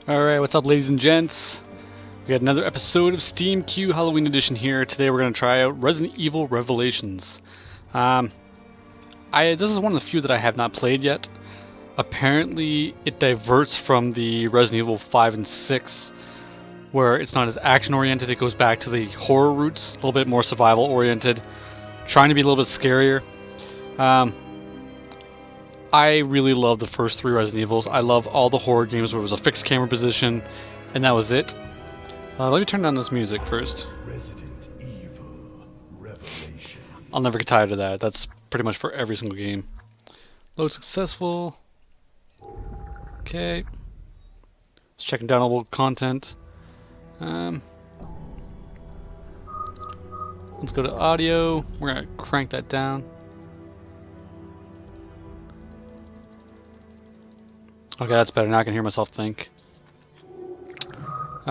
Alright, what's up ladies and gents? We got another episode of Steam Q Halloween Edition here. Today we're going to try out Resident Evil Revelations. This is one of the few that I have not played yet. Apparently it diverts from the Resident Evil 5 and 6, where it's not as action oriented, it goes back to the horror roots, a little bit more survival oriented, trying to be a little bit scarier. I really love the first three Resident Evils. I love all the horror games where it was a fixed camera position, and that was it. Let me turn down this music first. Resident Evil Revelation. I'll never get tired of that. That's pretty much for every single game. Load successful. Okay. Just checking downloadable content. Let's go to audio. We're gonna crank that down. Okay, that's better. Now I can hear myself think. Just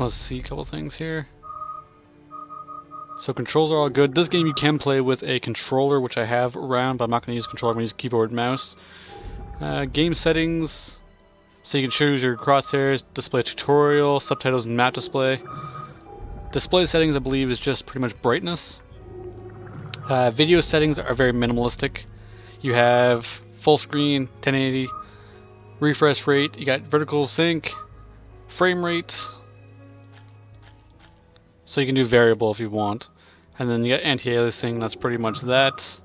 want to see a couple things here. So controls are all good. This game you can play with a controller, which I have around, but I'm not going to use a controller. I'm going to use keyboard and mouse. Game settings. So you can choose your crosshairs, display tutorial, subtitles, and map display. Display settings, I believe, is just pretty much brightness. Video settings are very minimalistic. You have full screen, 1080, refresh rate, you got vertical sync, frame rate, so you can do variable if you want, and then you got anti-aliasing, that's pretty much that.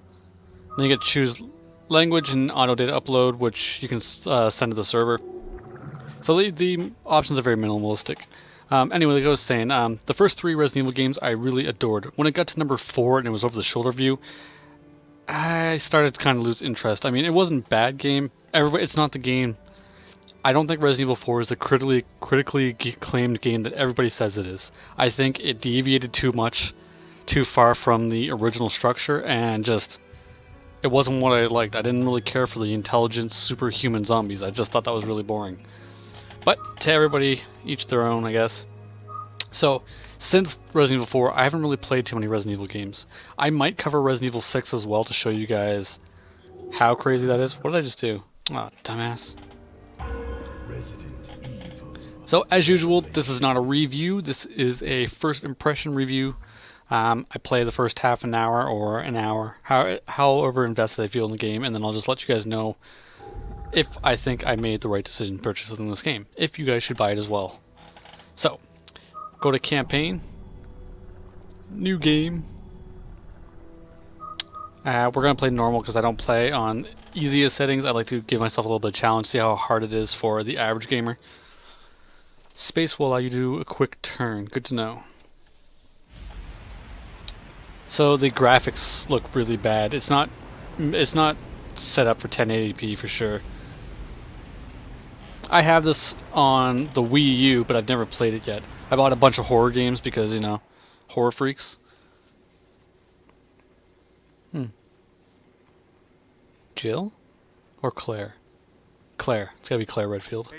Then you get to choose language and auto data upload, which you can send to the server. So the options are very minimalistic. Anyway, like I was saying, the first three Resident Evil games I really adored. When it got to number 4 and it was over the shoulder view, I started to kind of lose interest. I mean, it wasn't a bad game. It's not the game. I don't think Resident Evil 4 is the critically acclaimed game that everybody says it is. I think it deviated too much, too far from the original structure, and just it wasn't what I liked. I didn't really care for the intelligent, superhuman zombies. I just thought that was really boring. But to everybody, each their own, I guess. So, since Resident Evil 4, I haven't really played too many Resident Evil games. I might cover Resident Evil 6 as well to show you guys how crazy that is. What did I just do? Oh, dumbass. Resident Evil. So, as usual, this is not a review. This is a first impression review. I play the first half an hour or an hour, however invested I feel in the game, and then I'll just let you guys know if I think I made the right decision purchasing this game. If you guys should buy it as well. So, go to campaign, new game. We're going to play normal because I don't play on easiest settings. I like to give myself a little bit of challenge, see how hard it is for the average gamer. Space will allow you to do a quick turn. Good to know. So the graphics look really bad. It's not set up for 1080p for sure. I have this on the Wii U, but I've never played it yet. I bought a bunch of horror games because, you know, horror freaks. Jill? Or Claire? Claire. It's gotta be Claire Redfield.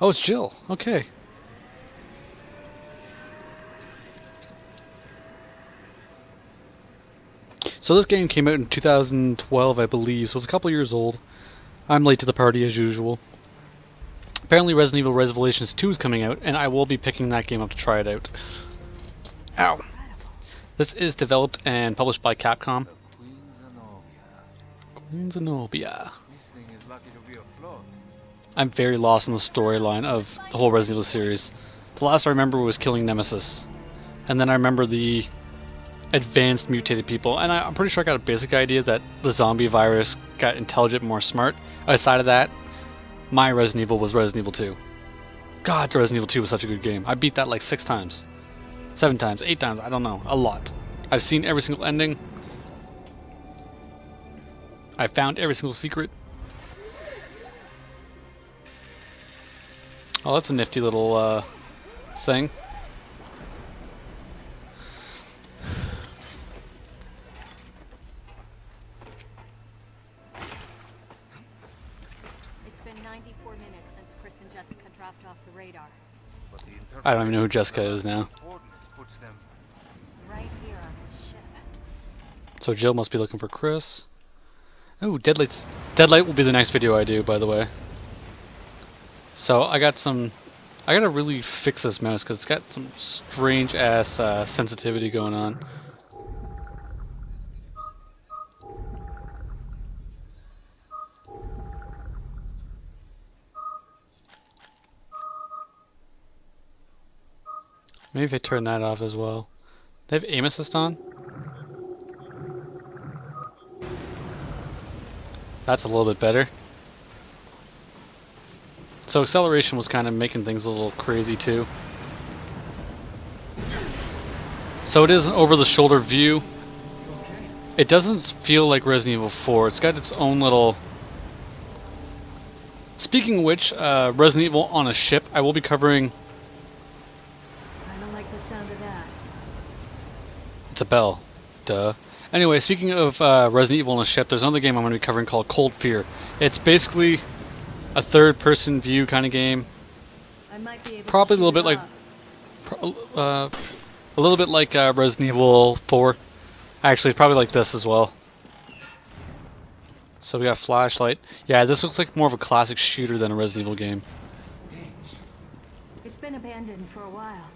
Oh, it's Jill. Okay. So this game came out in 2012, I believe, so it's a couple years old. I'm late to the party as usual. Apparently Resident Evil Revelations 2 is coming out, and I will be picking that game up to try it out. Ow. This is developed and published by Capcom. Queen Zenobia. This thing is lucky to be afloat. I'm very lost in the storyline of the whole Resident Evil series. The last I remember was killing Nemesis. And then I remember the advanced mutated people, and I'm pretty sure I got a basic idea that the zombie virus got intelligent, more smart. Aside of that, my Resident Evil was Resident Evil 2. God, Resident Evil 2 was such a good game. I beat that like 6 times. 7 times, 8 times, I don't know. A lot. I've seen every single ending. I found every single secret. Oh, that's a nifty little thing. It's been 94 minutes since Chris and Jessica dropped off the radar. But the I don't even know who Jessica is now. coordinates puts them Right here on his ship. So Jill must be looking for Chris. Oh, Deadlight will be the next video I do, by the way. So I gotta really fix this mouse because it's got some strange ass sensitivity going on. Maybe if I turn that off as well. They have aim assist on? That's a little bit better. So acceleration was kind of making things a little crazy too. So it is an over-the-shoulder view. It doesn't feel like Resident Evil 4. It's got its own little... Speaking of which, Resident Evil on a ship, I will be covering... I don't like the sound of that. It's a bell. Duh. Anyway, speaking of Resident Evil on a ship, there's another game I'm going to be covering called Cold Fear. It's basically a third-person view kind of game. I might be able Probably to a little bit like Resident Evil 4. Actually, it's probably like this as well. So we got flashlight. Yeah, this looks like more of a classic shooter than a Resident Evil game. It's been abandoned for a while.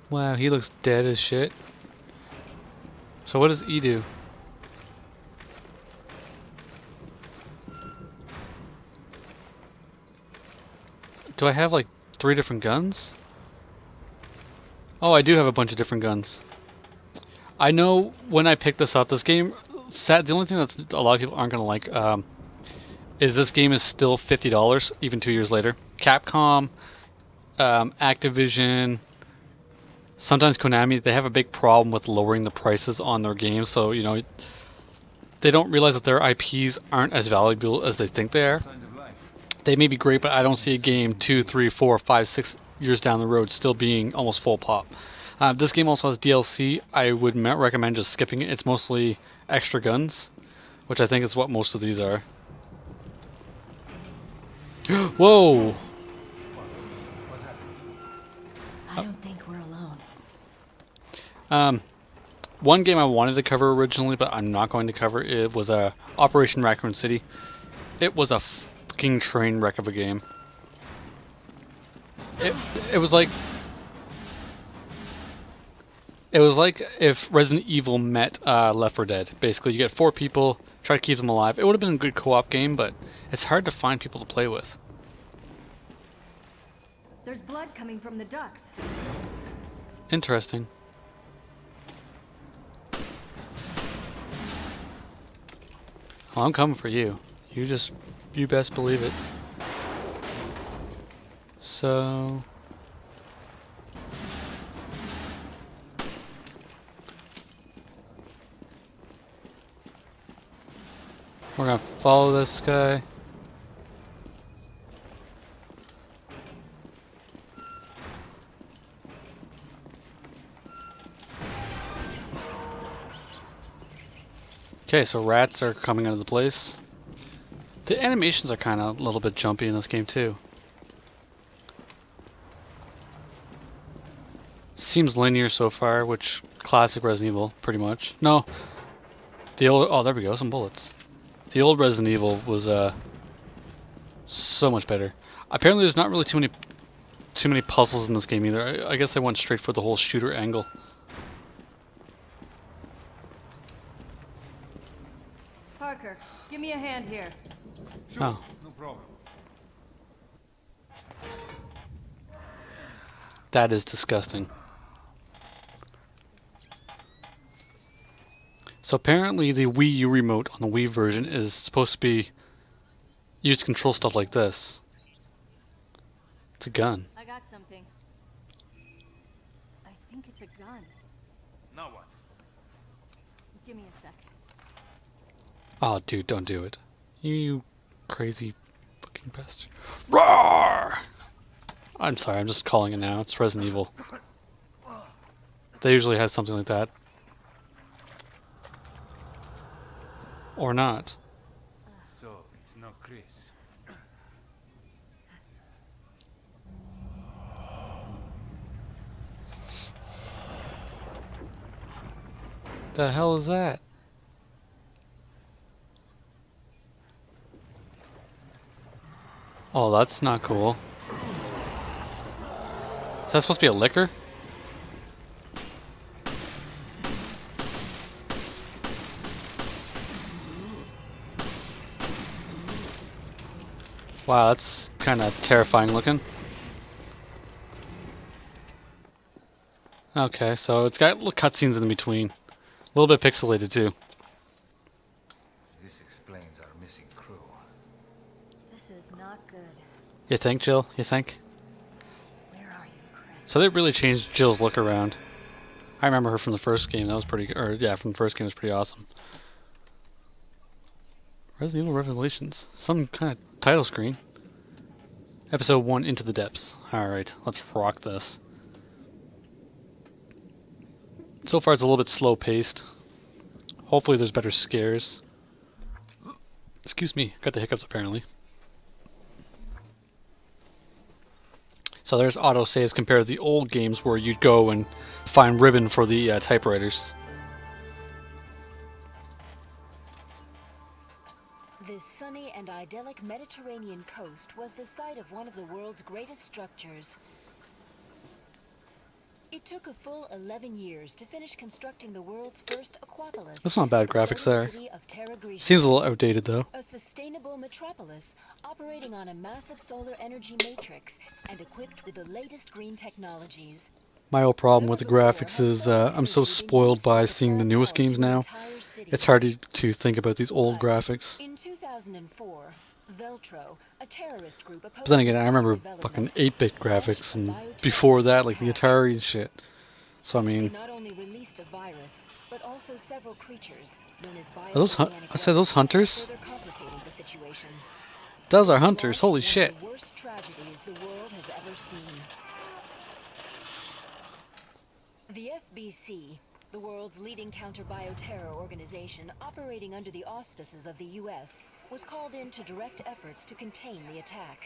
Wow, he looks dead as shit. So what does E do? Do I have like 3 different guns? Oh, I do have a bunch of different guns. I know when I picked this up, this game, the only thing that's a lot of people aren't going to like is this game is still $50, even 2 years later. Capcom, Activision, sometimes Konami, they have a big problem with lowering the prices on their games, so, you know, they don't realize that their IPs aren't as valuable as they think they are. They may be great, but I don't see a game 2, 3, 4, 5, 6 years down the road still being almost full pop. This game also has DLC. I would recommend just skipping it. It's mostly extra guns, which I think is what most of these are. Whoa! I don't think we're alone. One game I wanted to cover originally, but I'm not going to cover it, was Operation Raccoon City. It was a fucking train wreck of a game. It was like if Resident Evil met Left 4 Dead. Basically, you get 4 people, try to keep them alive. It would have been a good co-op game, but it's hard to find people to play with. There's blood coming from the ducts. Interesting. Well, I'm coming for you. You best believe it. So... we're gonna follow this guy. Okay, so rats are coming out of the place. The animations are kind of a little bit jumpy in this game too. Seems linear so far, which classic Resident Evil, pretty much. No, the old, oh there we go, some bullets. The old Resident Evil was so much better. Apparently, there's not really too many puzzles in this game either. I guess they went straight for the whole shooter angle. Parker, give me a hand here. Oh. No problem. That is disgusting. So apparently the Wii U remote on the Wii version is supposed to be used to control stuff like this. It's a gun. I got something. I think it's a gun. Now what? Give me a sec. Oh, dude, don't do it. You crazy fucking bastard. Roar! I'm sorry, I'm just calling it now. It's Resident Evil. They usually have something like that. Or not. So, it's not Chris. The hell is that? Oh, that's not cool. Is that supposed to be a liquor? Wow, that's kind of terrifying looking. Okay, so it's got little cutscenes in between. A little bit pixelated too. This explains our missing crew. This is not good. You think, Jill? You think? Where are you, Chris? So they really changed Jill's look around. I remember her from the first game. That was pretty, or yeah, from the first game, it was pretty awesome. Resident Evil Revelations. Some kind of title screen. Episode 1, Into the Depths. Alright, let's rock this. So far it's a little bit slow paced. Hopefully there's better scares. Excuse me, got the hiccups apparently. So there's autosaves compared to the old games where you'd go and find ribbon for the typewriters. This sunny and idyllic Mediterranean coast was the site of one of the world's greatest structures. It took a full 11 years to finish constructing the world's first Aquapolis. That's not bad the graphics floating there. city of Terra Gricia, Seems a little outdated though. a sustainable metropolis operating on a massive solar energy matrix and equipped with the latest green technologies. My whole problem with the graphics is I'm so spoiled by seeing the newest games now. It's hard to think about these old graphics. In 2004, Veltro, a terrorist group, But then again, I remember fucking 8-bit graphics and before that, like the Atari and shit. So I They mean, not only released a virus, but also several creatures known as are those I said those hunters? further complicating the situation. Those are hunters. Holy One of shit! the worst tragedies the world has ever seen. The FBC, the world's leading counter-bioterror organization operating under the auspices of the U.S., was called in to direct efforts to contain the attack.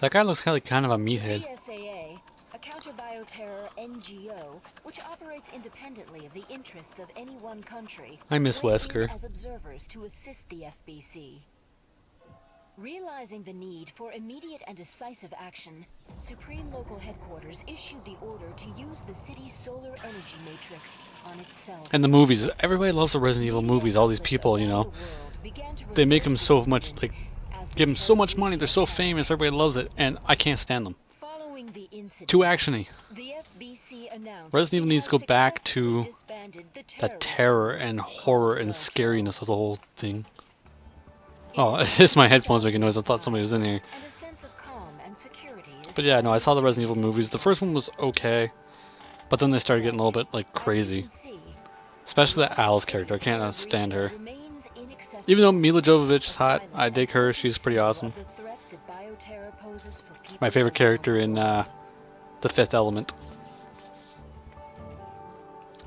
That guy looks kind of a meathead. PSAA, a counter-bioterror NGO, which operates independently of the interests of any one country, I miss went Wesker. in as observers to assist the FBC. Realizing the need for immediate and decisive action, Supreme Local Headquarters issued the order to use the city's solar energy matrix on itself. And the movies, everybody loves the Resident Evil movies. All these people, you know, they make them so much, like, give them so much money. They're so famous. Everybody loves it, and I can't stand them. Following the incident, Too actiony. the FBC announced Resident Evil it needs to has go back to successfully disbanded the that terrorist terror group and horror and Veltro. scariness of the whole thing. Oh, it's just my headphones making noise. I thought somebody was in here. And a sense of calm and security is But yeah, no, I saw the Resident Evil movies. The first one was okay, but then they started getting a little bit, like, As you crazy. can see, Especially that Alice character. I can't stand her. remains inaccessible Even though Mila Jovovich is a hot, silent I dig her. She's pretty symbol of awesome. the threat that bioterror poses for people My favorite around character the in world. The Fifth Element.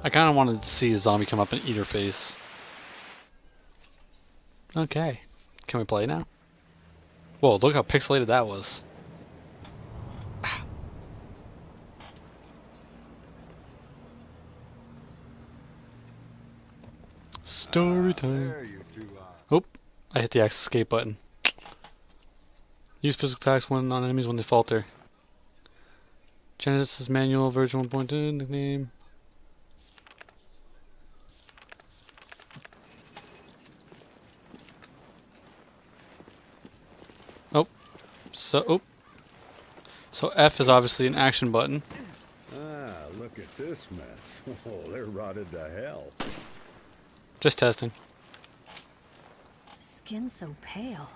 I kind of wanted to see a zombie come up and eat her face. Okay. Can we play now? Whoa, look how pixelated that was. Story time. There you two are. Oh, I hit the escape button. Use physical attacks when on enemies when they falter. Genesis manual version 1.2 nickname. So F is obviously an action button. Ah, look at this mess. Oh, they're rotted to hell. Just testing. Skin so pale.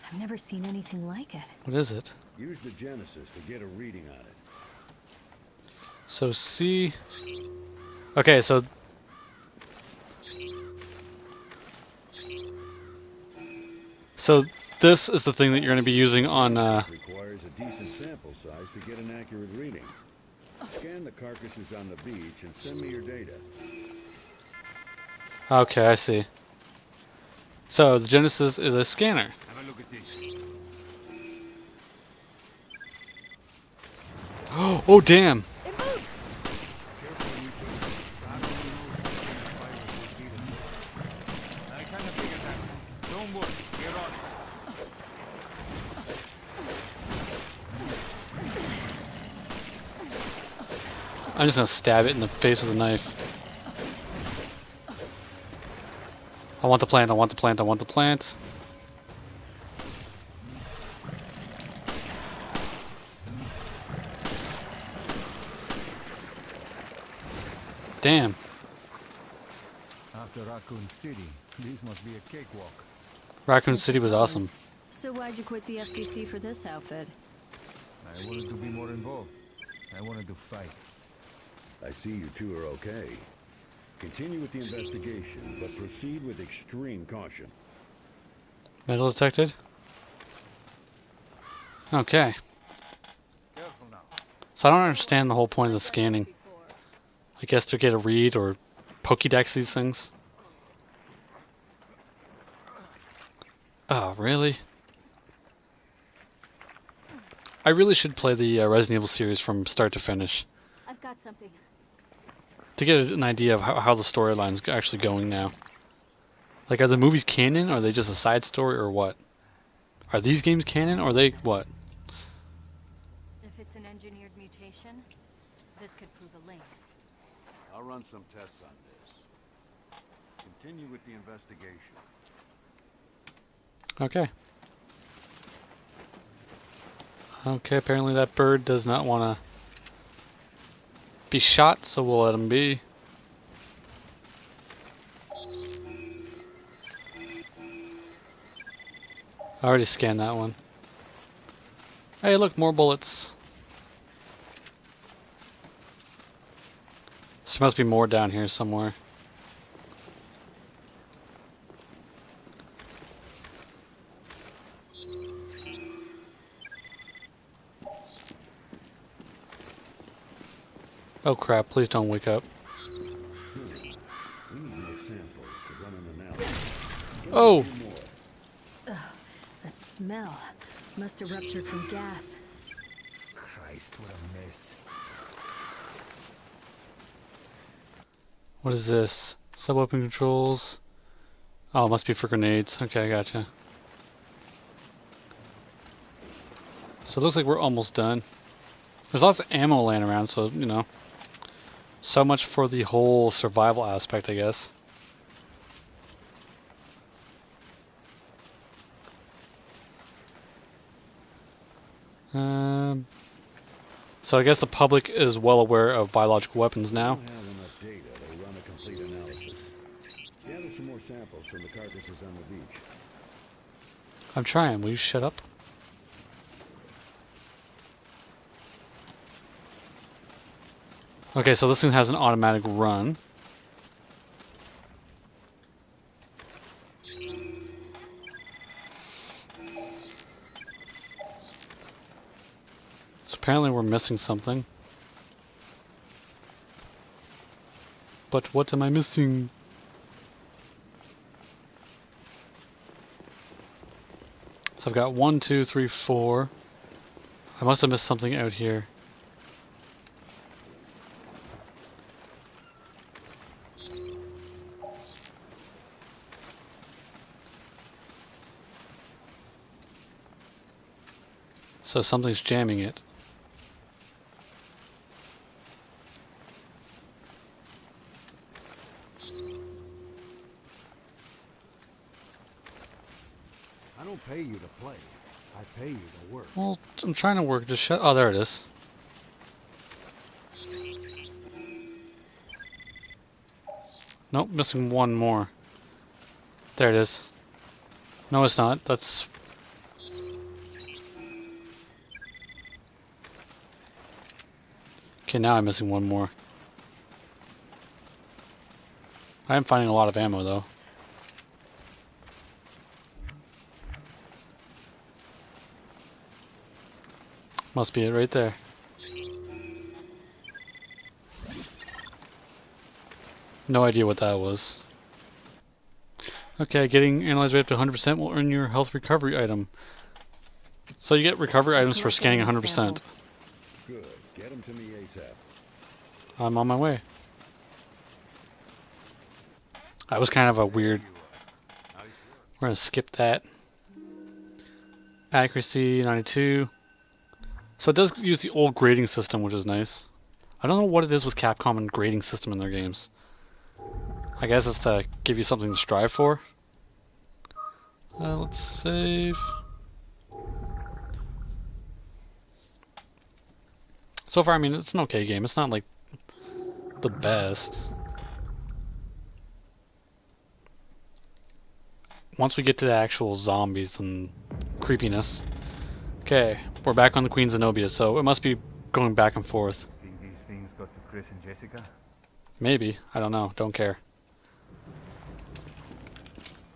I've never seen anything like it. What is it? Use the Genesis to get a reading on it. So C. Okay, so this is the thing that you're going to be using on. Requires a decent sample size to get an accurate reading. Scan the carcasses on the beach and send me your data. Okay, I see. So the Genesis is a scanner. Have a look at this. Oh damn! I kind of figured that. Don't worry, we're on it. I'm just gonna stab it in the face with a knife. I want the plant, I want the plant, I want the plant. Damn. After Raccoon City, this must be a cakewalk. Raccoon City was awesome. So why'd you quit the FBC for this outfit? I wanted to be more involved. I wanted to fight. I see you two are okay. Continue with the investigation, but proceed with extreme caution. Metal detected. Okay. Careful now. So I don't understand the whole point of the scanning. I guess to get a read or Pokédex these things. Oh, really? I really should play the Resident Evil series from start to finish I've got something. to get an idea of how the storyline's actually going now. Like, are the movies canon, or are they just a side story, or what? Are these games canon, or are they what? If it's an engineered mutation, this could prove a link. I'll run some tests on this. Continue with the investigation. Okay. Okay, apparently that bird does not want to be shot, so we'll let him be. I already scanned that one. Hey, look, more bullets. So there must be more down here somewhere. Oh crap, please don't wake up. We need more samples to run an analysis. Oh! More. That smell must have ruptured from gas. Christ, what a mess. What is this? Sub-weapon controls. Oh, it must be for grenades. Okay, I gotcha. So it looks like we're almost done. There's lots of ammo laying around, so, you know. So much for the whole survival aspect, I guess. So I guess the public is well aware of biological weapons now. We don't have enough data to run a complete analysis. Gather some more samples from the carcasses on the beach. I'm trying. Will you shut up? Okay, so this thing has an automatic run. So apparently we're missing something. But what am I missing? So I've got 1, 2, 3, 4. I must have missed something out here. So something's jamming it. I don't pay you to play. I pay you to work. Well, I'm trying to work. Just shut. Oh, there it is. Nope, missing one more. There it is. No, it's not. That's. Okay, now I'm missing one more. I am finding a lot of ammo, though. Must be it right there. No idea what that was. Okay, getting analyzed rate up to 100% will earn your health recovery item. So you get recovery items for scanning 100%. Good. Get them to me ASAP. I'm on my way. That was kind of a weird... We're gonna skip that. Accuracy, 92. So it does use the old grading system, which is nice. I don't know what it is with Capcom and grading system in their games. I guess it's to give you something to strive for. Let's save. So far, I mean, it's an okay game. It's not like the best. Once we get to the actual zombies and creepiness. Okay, we're back on the Queen Zenobia, so it must be going back and forth. Think these things got to Chris and Jessica? Maybe. I don't know. Don't care.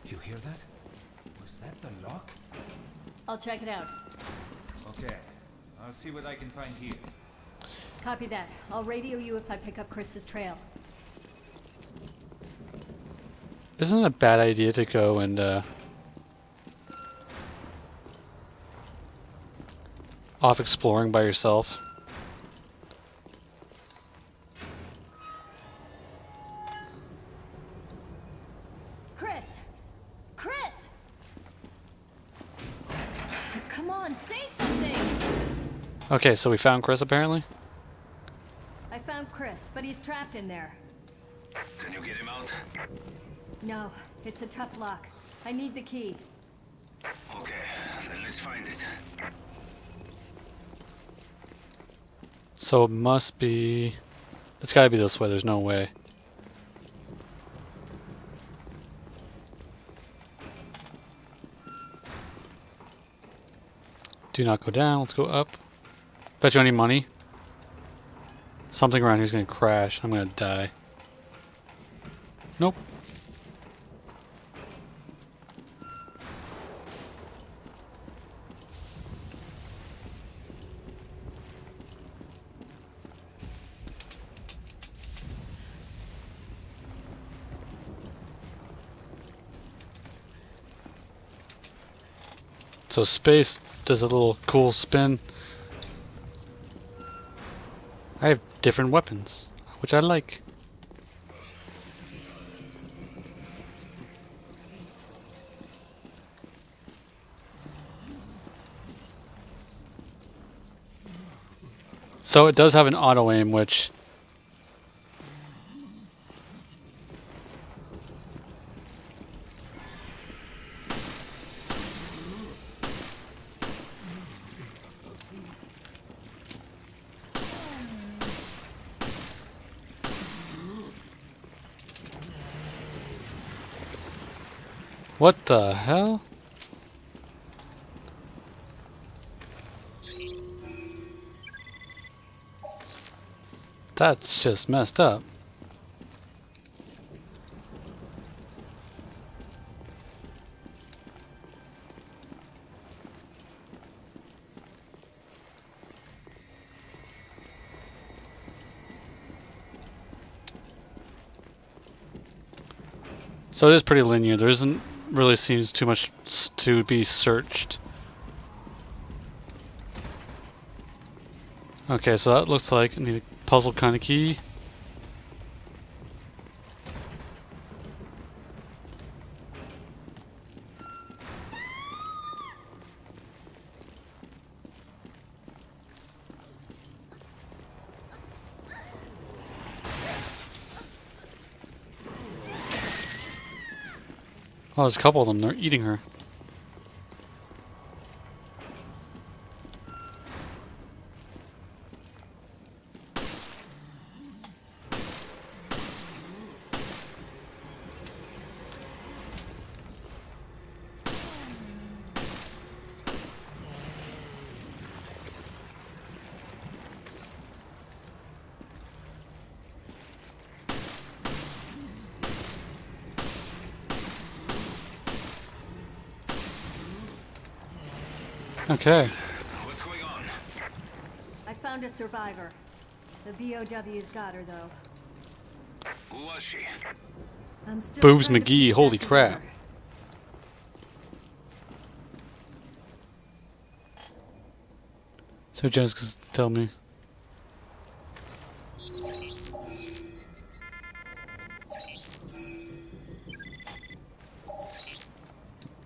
You hear that? Was that the lock? I'll check it out. Okay. I'll see what I can find here. Copy that. I'll radio you if I pick up Chris's trail. Isn't it a bad idea to go and off exploring by yourself? Chris! Chris! Come on, say something! Okay, so we found Chris apparently. I found Chris, but he's trapped in there. Can you get him out? No, it's a tough lock. I need the key. Okay, then let's find it. So it must be... It's gotta be this way, there's no way. Do not go down, let's go up. Bet you any money? Something around here's gonna crash, I'm gonna die. Nope. So space does a little cool spin. I have different weapons, which I like. So it does have an auto aim, which what the hell? That's just messed up. So it is pretty linear. There isn't really seems too much to be searched. Okay, so that looks like I need a puzzle kind of key. Oh, there's a couple of them. They're eating her. Okay. What's going on? I found a survivor. The BOW's got her, though. Who was she? I'm still Boobs trying to McGee, piece holy that crap. together. So Jessica's tell me.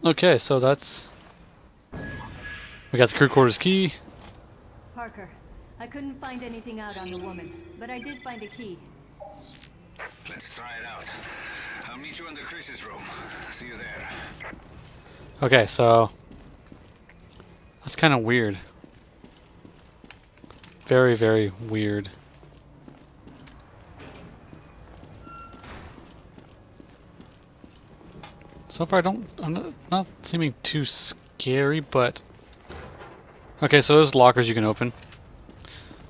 Okay, so that's... We got the crew quarters key. Parker, I couldn't find anything out on the woman, but I did find a key. Let's try it out. I'll meet you in the Chris's room. See you there. Okay, so that's kind of weird. Very, very weird. So far, I'm not seeming too scary, but okay. So there's lockers you can open.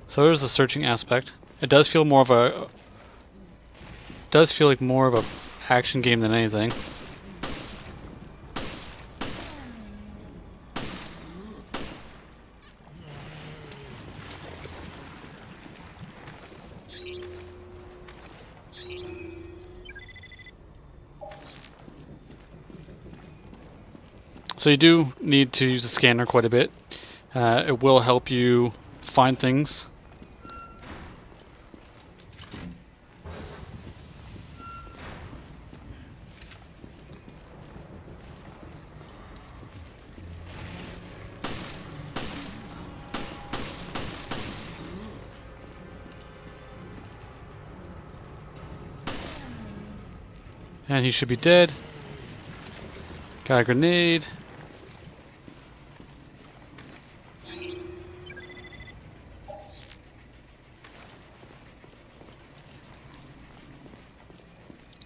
So there's the searching aspect. It does feel more of a, does feel like more of a action game than anything. So you do need to use the scanner quite a bit. It will help you find things. And he should be dead. Got a grenade.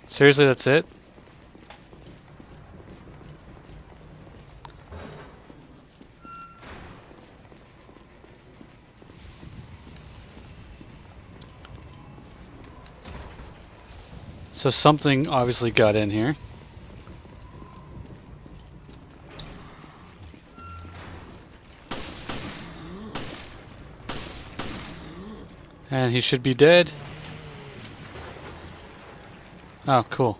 Seriously, that's it? So something obviously got in here. And he should be dead. Oh, cool.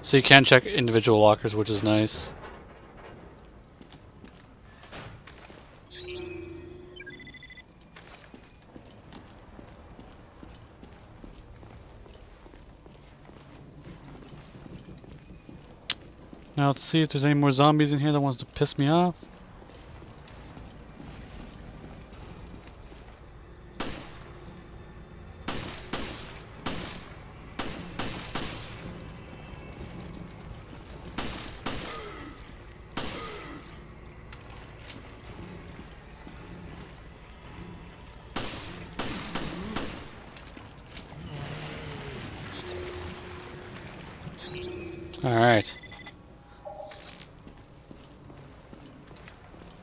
So you can check individual lockers, which is nice. Now let's see if there's any more zombies in here that wants to piss me off. Alright.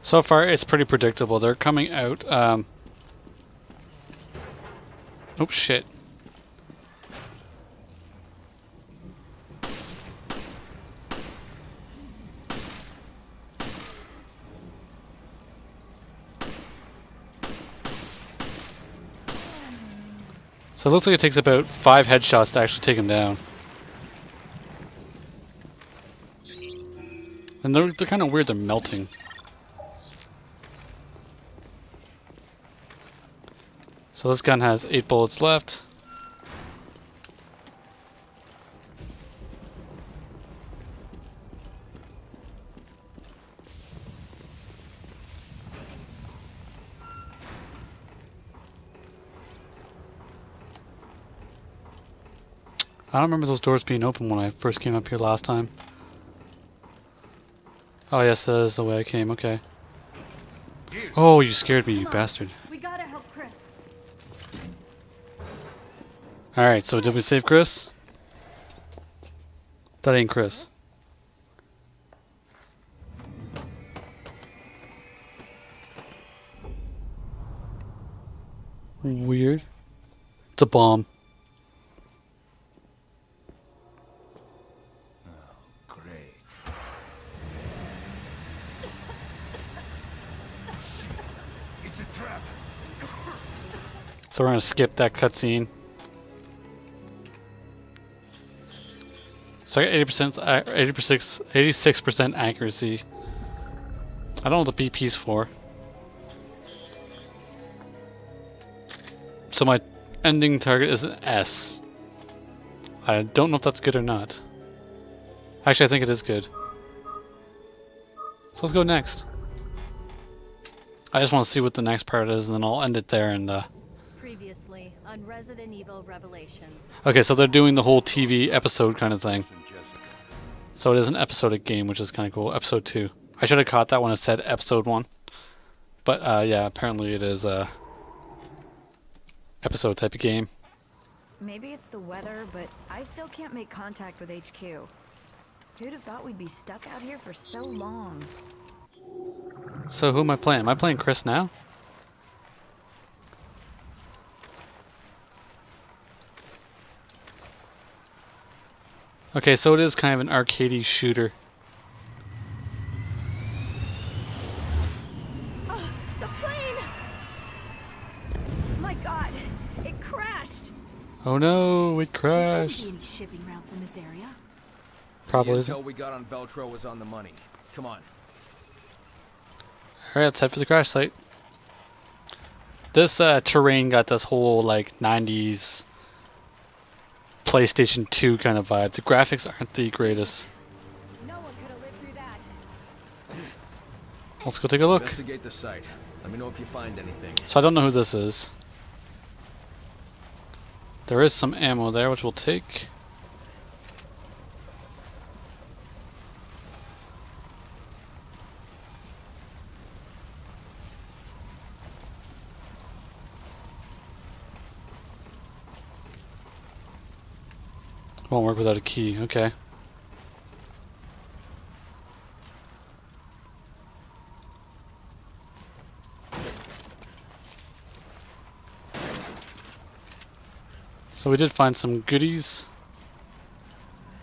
So far, it's pretty predictable. They're coming out. Oh, shit. So it looks like it takes about 5 headshots to actually take him down. And they're kind of weird, they're melting. So this gun has 8 bullets left. I don't remember those doors being open when I first came up here last time. Oh yes, that is the way I came, okay. Oh, you scared me, you Come on, bastard. We gotta help Chris. Alright, so did we save Chris? That ain't Chris. Weird. It's a bomb. Great. It's a trap. So we're gonna skip that cutscene. So I got 86% accuracy. I don't know what the BP's for. So my ending target is an S. I don't know if that's good or not. Actually, I think it is good. So let's go next. I just want to see what the next part is, and then I'll end it there. And Previously on Resident Evil Revelations. okay, so they're doing the whole TV episode kind of thing. And Jessica. So it is an episodic game, which is kind of cool. Episode 2. I should have caught that when it said episode 1. But yeah, apparently it is a episode type of game. Maybe it's the weather, but I still can't make contact with HQ. Who'd have thought we'd be stuck out here for so long? So who am I playing? Am I playing Chris now? Okay, so it is kind of an arcadey shooter. The plane! My God, it crashed! Oh no, it There crashed. shouldn't be any shipping routes in this area. Probably The isn't. intel we got on Veltro was on the money. Come on. Alright, let's head for the crash site. This terrain got this whole like 90s PlayStation 2 kind of vibe. The graphics aren't the greatest. No one could have lived through that. Let's go take a look. Investigate the site. Let me know if you find anything. So I don't know who this is. There is some ammo there, which we'll take. Won't work without a key, okay. So we did find some goodies.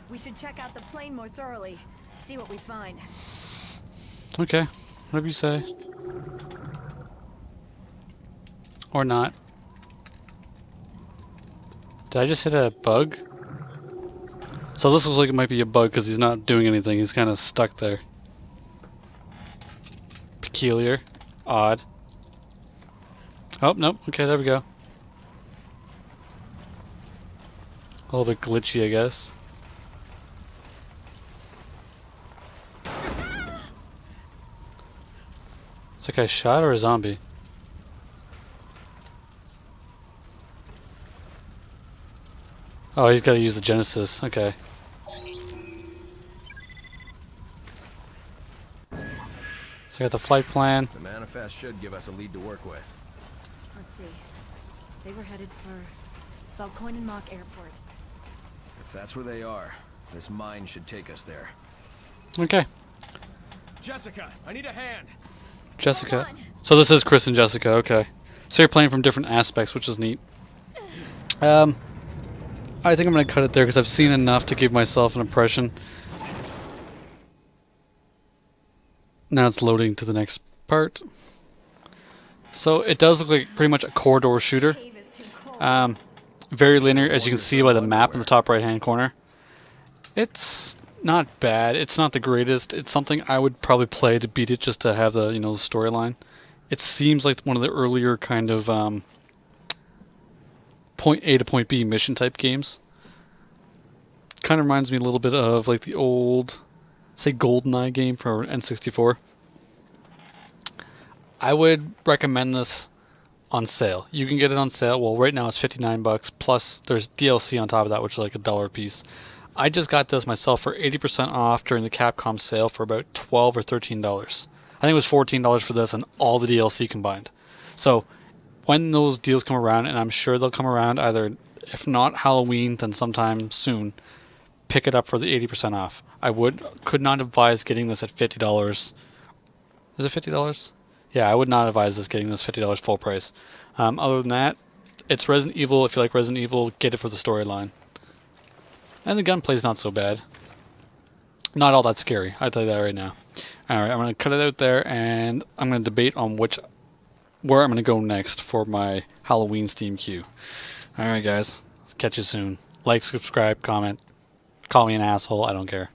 We should check out the plane more thoroughly. See what we find. Okay, whatever you say. Or not. Did I just hit a bug? So this looks like it might be a bug because he's not doing anything. He's kind of stuck there. Peculiar. Odd. Oh, nope. Okay, there we go. A little bit glitchy, I guess. Is that guy shot or a zombie? Oh, he's got to use the Genesis. Okay. So I got the flight plan. The manifest should give us a lead to work with. Let's see. They were headed for Valkoinen Airport. If that's where they are, this mine should take us there. Okay. Jessica, I need a hand. Jessica. Hold on. So this is Chris and Jessica. Okay. So you're playing from different aspects, which is neat. I think I'm going to cut it there because I've seen enough to give myself an impression. Now it's loading to the next part. So it does look like pretty much a corridor shooter. Cave is too cold. Very linear, as you can see by the map in the top right hand corner. It's not bad. It's not the greatest. It's something I would probably play to beat it just to have the, you know, the storyline. It seems like one of the earlier kind of point A to point B mission type games. Kind of reminds me a little bit of like the old, say, GoldenEye game for N64. I would recommend this on sale. You can get it on sale. Well, right now it's $59 plus there's DLC on top of that, which is like $1 a piece. I just got this myself for 80% off during the Capcom sale for about $12 or $13. I think it was $14 for this and all the DLC combined. So when those deals come around, and I'm sure they'll come around either, if not Halloween, then sometime soon, pick it up for the 80% off. I could not advise getting this at $50. Is it $50? Yeah, I would not advise this getting this $50 full price. Other than that, it's Resident Evil. If you like Resident Evil, get it for the storyline. And the gunplay's not so bad. Not all that scary, I'll tell you that right now. Alright, I'm going to cut it out there, and I'm going to debate on where I'm going to go next for my Halloween Steam queue. Alright guys, catch you soon. Like, subscribe, comment, call me an asshole, I don't care.